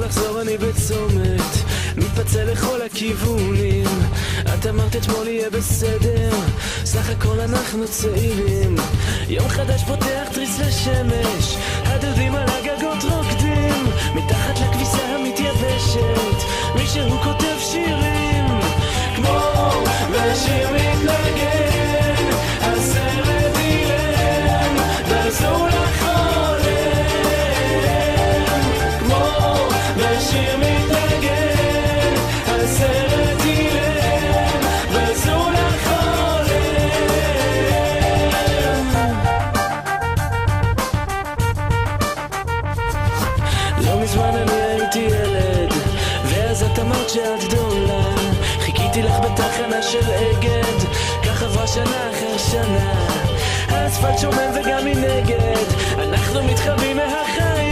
לחזור אני בצומת, מתפצל לכל הכיוונים. את אמרת אתמול יהיה בסדר, סך הכל אנחנו צעירים. יום חדש פותח תריס לשמש, הדודים על הגגות רוקדים, מתחת לכביסה המתייבשת מישהו כותב שירים. כמו בשיר מתנגן, הסרט אילם, תעזור לחולם. כמו בשיר מתנגן, הסרט אילם, תעזור לחולם. לא מזמן אני הייתי ילד, ואז את אמרת שאת גדולה. חיכיתי לך בתחנה של אגד, כך עברה שנה אחר שנה. האספלט שומם וגם מנגד, אנחנו מתחבאים מהחיים.